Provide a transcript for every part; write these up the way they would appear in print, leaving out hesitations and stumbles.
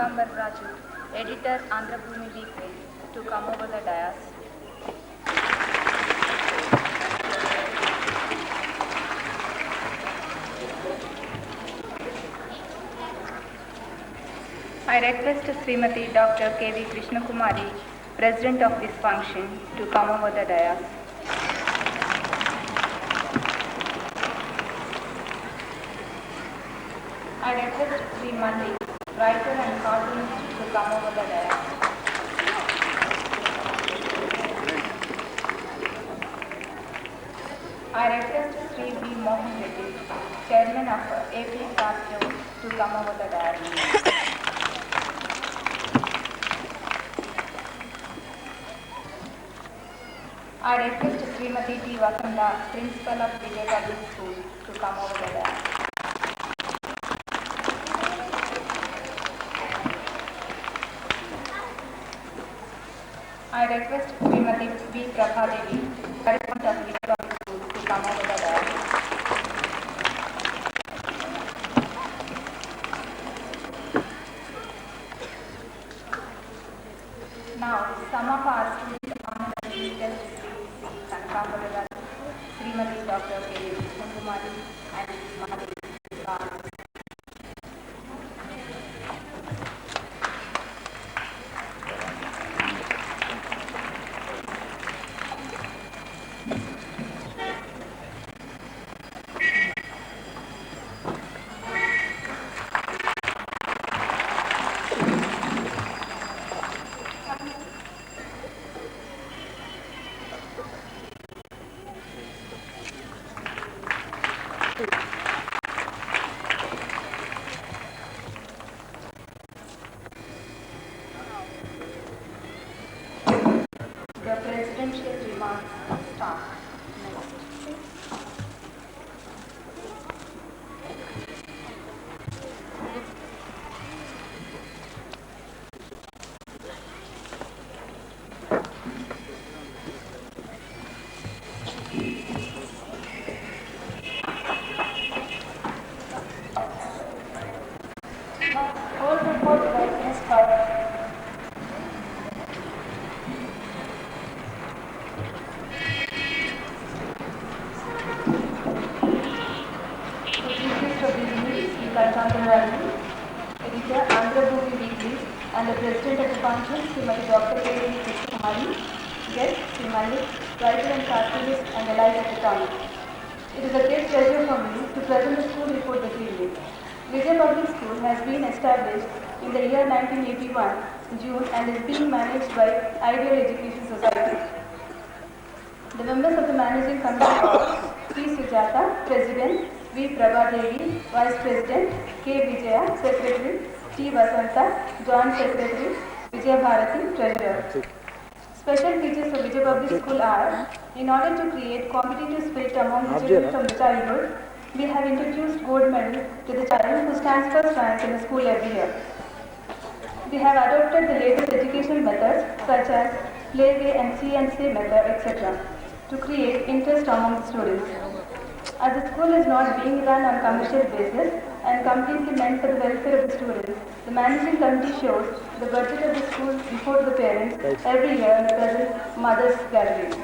Kanagambar Raju, editor Andhra Bhumi Weekly, to come over the dais. I request Srimati Dr. K.V. Krishna Kumari, President of this function, to come over the dais. I request Sri Mandi, writer and cartoonist, to come over the dais. I request Sri B. Mohan Reddy, Chairman of AP SASTO, to come over the dais. I request Srimati T. Vasanda, Principal of Vijay Public School, to come over the dais. I request Srimati V. Prabha Devi, President of Vijay Public School, to come over the dais. Now, some of our students on the digital and come over the dais. Srimati Dr. K. Krishna Kumari and Madhu. The presidential remarks start. All report witness power. Editor, Andhra Bhumi Weekly, and the President of the function, Srimati Dr. K.V. Krishna Kumari, guest, Sri Malik, writer and cartoonist, and the light of the town. It is a great pleasure for me to present the school report this evening. Vijay Public School has been established in the year 1981, June, and is being managed by Ideal Education Society. The members of the managing committee are P. Sujata, President, V. Prabha Devi, Vice President, K. Vijaya, Secretary, T. Vasanta, Joint Secretary, Vijaya Bharati, Treasurer. Special features of Vijay Public School are, in order to create competitive spirit among the children from the childhood, we have introduced gold medal to the child who stands first rank in the school every year. We have adopted the latest educational methods such as playway and C&C method, etc. to create interest among the students. As the school is not being run on commercial basis and completely meant for the welfare of the students, the managing committee shows the budget of the school before the parents every year in the present Mother's Gathering.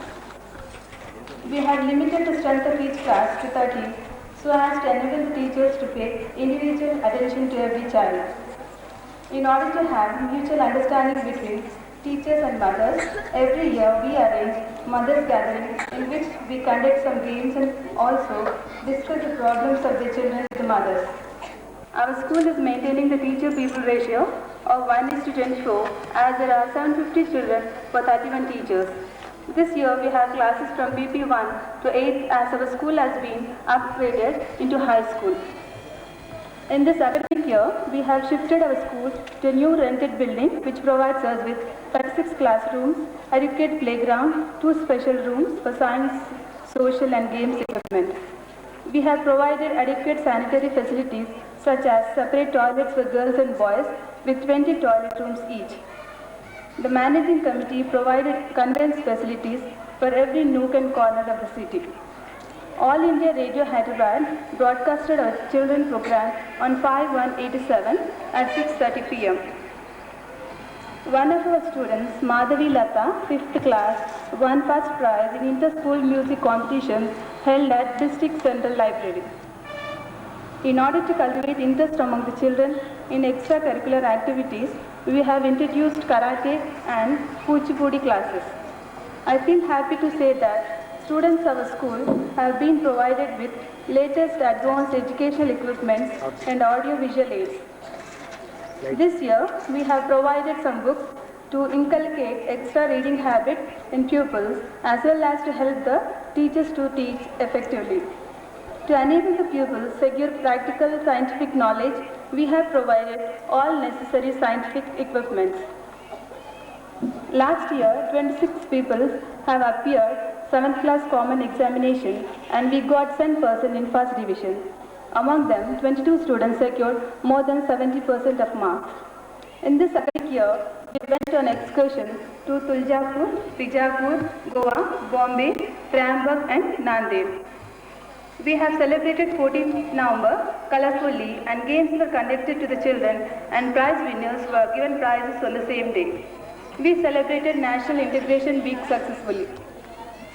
We have limited the strength of each class to 30 so as to enable the teachers to pay individual attention to every child. In order to have mutual understanding between teachers and mothers, every year we arrange Mother's Gathering in which we conduct some games and also discuss the problems of the children with the mothers. Our school is maintaining the teacher-people ratio of 1:24 as there are 750 children for 31 teachers. This year we have classes from BP1 to 8th as our school has been upgraded into high school. In this academic year, we have shifted our school to a new rented building which provides us with 36 classrooms, adequate playground, 2 special rooms for science, social and games equipment. We have provided adequate sanitary facilities such as separate toilets for girls and boys with 20 toilet rooms each. The managing committee provided conveyance facilities for every nook and corner of the city. All India Radio Hyderabad broadcasted our children program on 5/1/87 at 6:30 p.m. One of our students, Madhavi Lata, 5th class, won first prize in inter-school music competition held at District Central Library. In order to cultivate interest among the children in extracurricular activities, we have introduced karate and kuchipudi classes. I feel happy to say that students of our school have been provided with latest advanced educational equipment and audio-visual aids. This year, we have provided some books to inculcate extra reading habit in pupils as well as to help the teachers to teach effectively. To enable the pupils secure practical scientific knowledge, we have provided all necessary scientific equipments. Last year, 26 people have appeared 7th class common examination and we got 10% in first division. Among them, 22 students secured more than 70% of marks. In this academic year, we went on excursion to Tuljapur, Bijapur, Goa, Bombay, Trambak and Nanded. We have celebrated 14th November colorfully and games were conducted to the children and prize winners were given prizes on the same day. We celebrated National Integration Week successfully.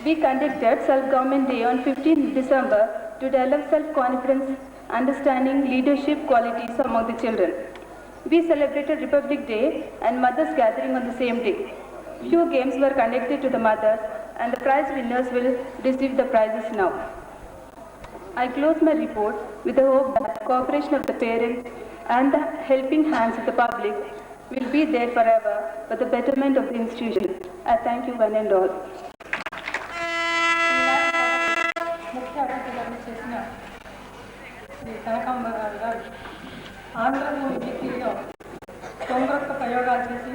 We conducted Self-Government Day on 15th December to develop self-confidence, understanding, leadership qualities among the children. We celebrated Republic Day and Mothers Gathering on the same day. Few games were conducted to the mothers and the prize winners will receive the prizes now. I close my report with the hope that cooperation of the parents and the helping hands of the public will be there forever for the betterment of the institution. I thank you one and all. ఆంధ్రభూమిలో తొంగొక్క ప్రయోగాలు చేసి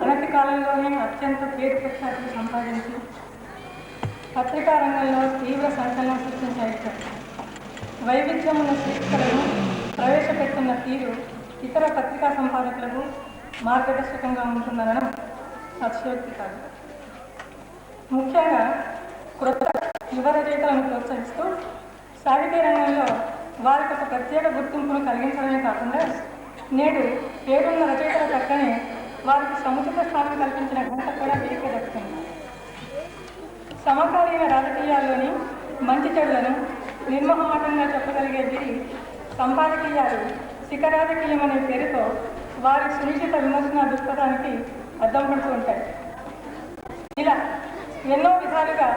అనతి కాలంలోనే అత్యంత పేరు ప్రఖ్యాతులు సంపాదించి పత్రికా రంగంలో తీవ్ర సంచలనం సృష్టించారు. వైవిధ్యమున్న శీర్షికలను ప్రవేశపెడుతున్న తీరు ఇతర పత్రికా సంపాదకులకు మార్గదర్శకంగా ఉంటుందనడం అతిశయోక్తి కాదు. ముఖ్యంగా క్రొత్త యువ రచయితలను ప్రోత్సహిస్తూ సాహిత్య రంగంలో వారికి ఒక ప్రత్యేక గుర్తింపును కలిగించడమే కాకుండా నేడు పేరున్న రచయితల పక్కనే వారికి సముచిత స్థానం కల్పించిన ఘనత కూడా వీరికే దక్కుతుంది. సమకాలీన రాజకీయాల్లోని మంచి చెడులను నిర్మోహమాటంగా చెప్పగలిగే వీరి సంపాదకీయాలు శిఖరాజకీయం అనే పేరుతో వారి సునిశ్చిత విమర్శన దృక్పథానికి అద్దం పడుతూ ఉంటాయి. ఇలా ఎన్నో విధాలుగా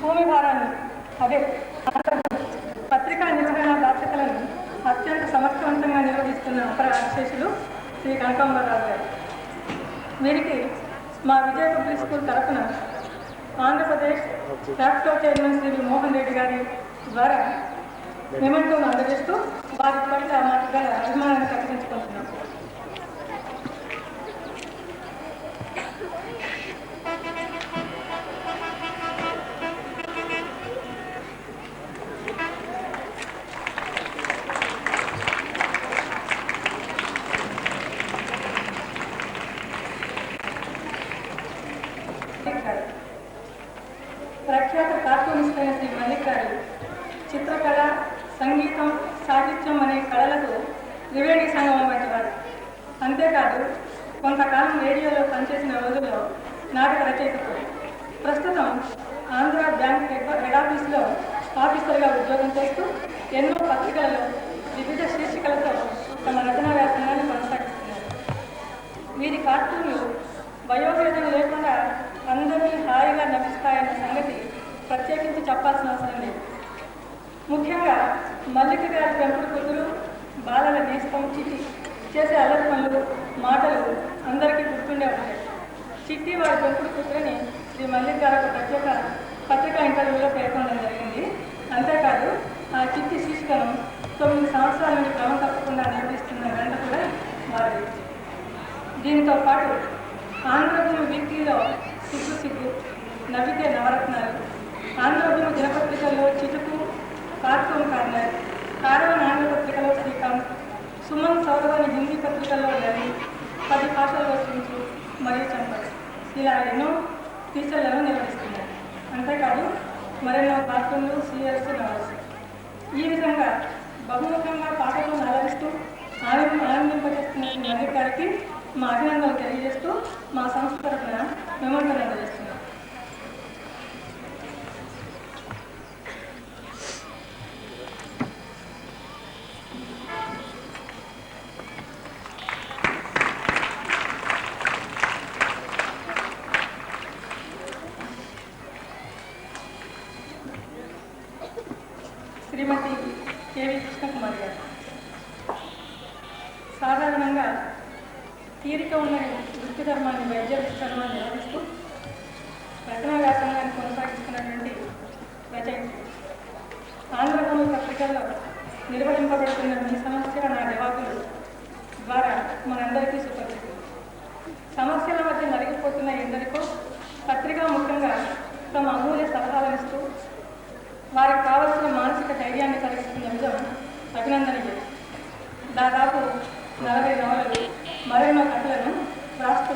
భూమి భారాన్ని అదే పత్రికా నిర్వహణ బాధ్యతలను అత్యంత సమర్థవంతంగా నిర్వహిస్తున్న అపర విశేషులు శ్రీ కనకాంబరరావు గారు. వీరికి మా విజయ పబ్లిక్ స్కూల్ తరఫున ఆంధ్రప్రదేశ్ రాష్ట్ర చైర్మన్ శ్రీ మోహన్ రెడ్డి గారి ద్వారా మెమెంటోను అందజేస్తూ వారి పట్ల మాకు గల అభిమానాన్ని ప్రకటించుకుంటున్నాం. ప్రఖ్యాత కార్టూనిస్ట్ అయిన శ్రీ మల్లిక్ గారు చిత్రకళ, సంగీతం, సాహిత్యం అనే కళలకు త్రివేణి సంగమం వంటి వారు. అంతేకాదు కొంతకాలం రేడియోలో పనిచేసిన రోజుల్లో నాటక రచయితలు. ప్రస్తుతం ఆంధ్ర బ్యాంక్ హెడ్ ఆఫీస్లో ఆఫీసర్గా ఉద్యోగం చేస్తూ ఎన్నో పత్రికలలో వివిధ శీర్షికలతో తమ రచనా వ్యాసంగాన్ని కొనసాగిస్తున్నారు. వీరి కార్టూన్లు వయోభేదం లేకుండా అందరినీ హాయిగా నవ్విస్తాయన్న సంగతి ప్రత్యేకించి చెప్పాల్సిన అవసరం లేదు. ముఖ్యంగా మల్లిక గారి పెంపుడు కూతురు, బాలల నేస్తం చిట్టి చేసే అల్లరి పనులు, మాటలు అందరికీ గుర్తుండే ఉంటాయి. చిట్టి వారి పెంపుడు కూతురుని శ్రీ మల్లిక్ గారు ఒక ప్రత్యేక పత్రికా ఇంటర్వ్యూలో పేర్కొనడం జరిగింది. అంతేకాదు ఆ చిట్టి శీర్షికను 9 సంవత్సరాల నుండి క్రమం తప్పకుండా నిర్వహిస్తున్న గంట కూడా వారి. దీంతో పాటు ఆంధ్రభూమి వీక్లీలో సిగ్గు సిగ్గు, నవ్వితే నవరత్నాలు, ఆంధ్రభూమి దినపత్రికల్లో చిటుకు, కార్టూన్ కార్నర్, కారవన్ ఆంధ్రపత్రికలో శ్రీకాంత్, సుమన్ సౌరవని హిందీ పత్రికల్లో రవి, 10 భాషల్లో సించు మరియు చంపస్ ఇలా ఎన్నో ఫీచర్లను నిర్వహిస్తున్నారు. అంతేకాదు మరెన్నో కార్టూన్లు, సీరియల్స్, నవల్స్. ఈ విధంగా బహుముఖంగా పాటలను అలరిస్తూ ఆనందింపజేస్తున్న మల్లిక్ గారికి మా అభినందనలు తెలియజేస్తూ మా సంస్థ తరఫున మెమోంటోని అందజేస్తున్నాం. శ్రీమతి కేవి కృష్ణకుమారి గారు. సాధారణంగా తీరిక ఉన్న వృత్తి ధర్మాన్ని వైద్య ధర్మాన్ని నిర్వహిస్తూ రచనా వ్యాసంగాన్ని కొనసాగిస్తున్నటువంటి రచయిత. ఆంధ్రభూమి పత్రికల్లో నిర్వహింపబడుతున్న మీ సమస్య నా జవాబులు ద్వారా మనందరికీ సుపరిచితం. సమస్యల మధ్య నలిగిపోతున్న ఎందరికో పత్రికా ముఖ్యంగా తమ అమూల్య సలహాలను ఇస్తూ వారికి కావలసిన మానసిక ధైర్యాన్ని కలిగిస్తున్న విధం అభినందనీయం. దాదాపు 40 నవలలు, మరెన్నో కథలను రాస్తూ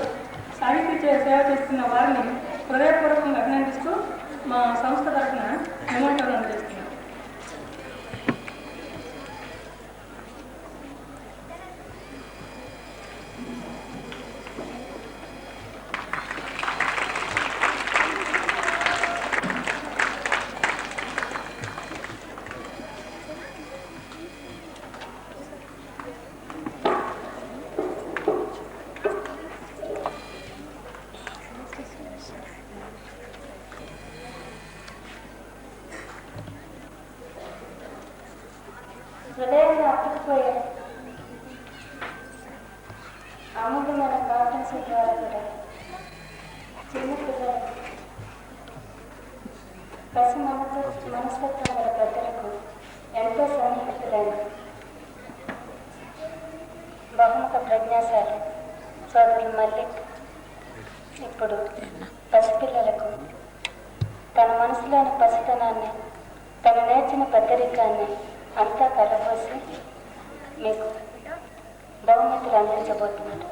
సాహిత్య సేవ చేస్తున్న వారిని హృదయపూర్వకంగా అభినందిస్తూ మా సంస్థ తరఫున మెమోంటోని అందజేస్తున్నాం. హృదయాన్ని అప్పుకుపోయారు. అమూల్యమైన కాటన్స్ ద్వారా కూడా చిన్న పిల్లలు పసి మనస్తత్వం గల పెద్దలకు ఎంతో సన్నిహితులైన బహుముఖ ప్రజ్ఞాశాలి సోదరులు మల్లిక్ ఇప్పుడు పసిపిల్లలకు తన మనసులోని పసితనాన్ని, తను నేర్చిన పెద్దరికాన్ని అంతా కలబోసి మీకు బహుమతులు అందించబోతున్నారు.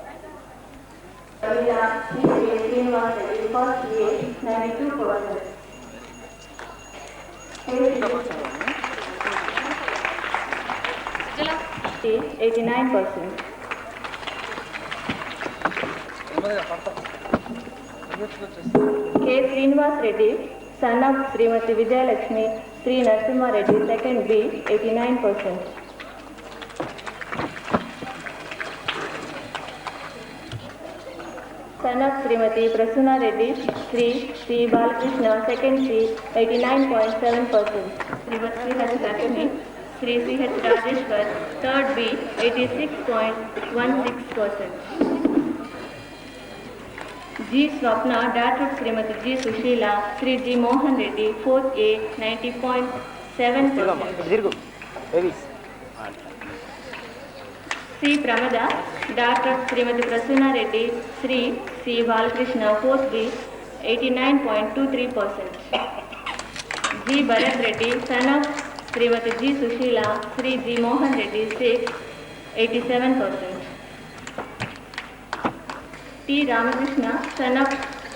K. Srinivas Reddy, son of Srimati Vijayalakshmi, Sri Narasimha Reddy, second B, 89%. Son of Srimati Prasanna Reddy, Sri C. Balakrishna, second C, 89.7%. Srimati Lakshmi, Sri C. H. Rajeshwar, third B, 86.16%. G. Swapna, daughter of Srimati G. Sushila, Sri G. Mohan Reddy, 4th A, 90.7%. C. Pramada, daughter of Srimati Prasanna Reddy, Sri C. Balakrishna, 4th B, 89.23%. G. Bharat Reddy, son of Srimati G. Sushila, Sri G. Mohan Reddy, 6th, 87%. T. Ramakrishna, son of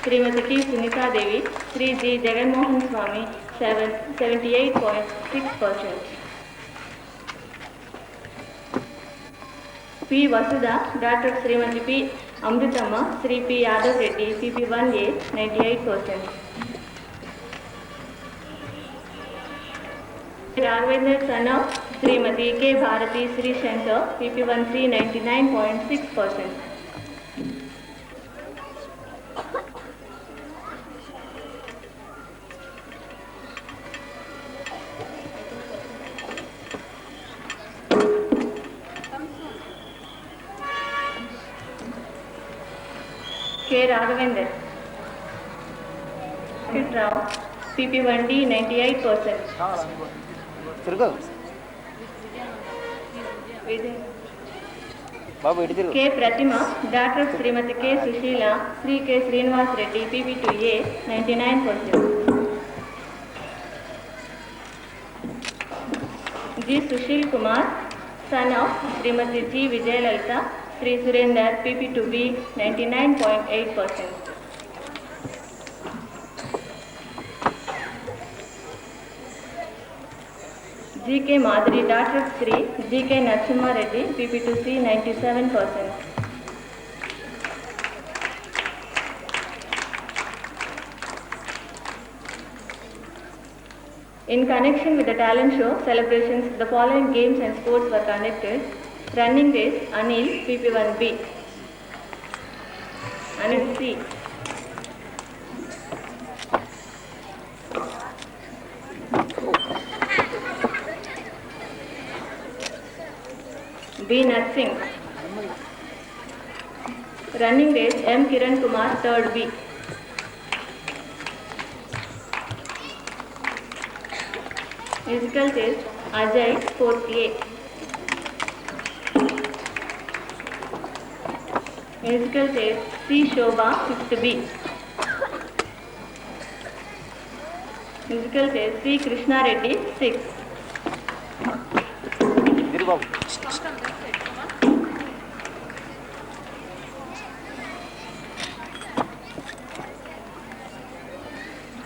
Srimati T. Sunita Devi, Sri G. Jagan Mohan Swami, 78.6%. P. Vasudha, daughter of Srimati P. Amritama, Sri P. Yadav Reddy, PP1A, 98%. Raghavendra, son of Srimati K. Bharati, Sri Shankar, PP1C, 99.6%. K. Raghavendra, Rao, PP1D, 98%. K. Pratima, daughter of Srimati K. Sushila, Sri K. Srinivas Reddy, PP2A, 99%. G. Sushil Kumar, son of Srimati G. Vijayalalita, Sri Surendra, PP2B, 99.8%. G. K. Madhuri, daughter of Sri G. K. Narasimha Reddy, PP2C, 97%. In connection with the talent show celebrations, the following games and sports were conducted. Running race, Anil, PP1B. Anil C. B. Narsingh. Running race, M. Kiran Kumar, 3rd B. Musical test, Ajay, 4th A. Musical test, C. Shobha, 5th B. Musical test, C. Krishna Reddy, 6th.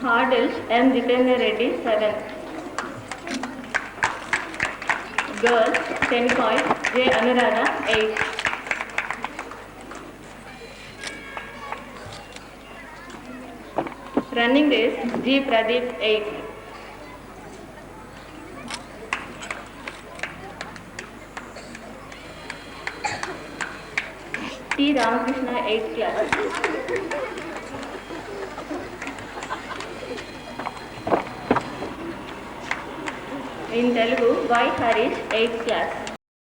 Hurdles, M. Jitendra Reddy, 7th. Girls, 10 points, J. Anuradha, 8th. Running race, G. Pradeep, 8th. T. Ramakrishna, 8th class. In Telugu, Y. Harish, 8th class.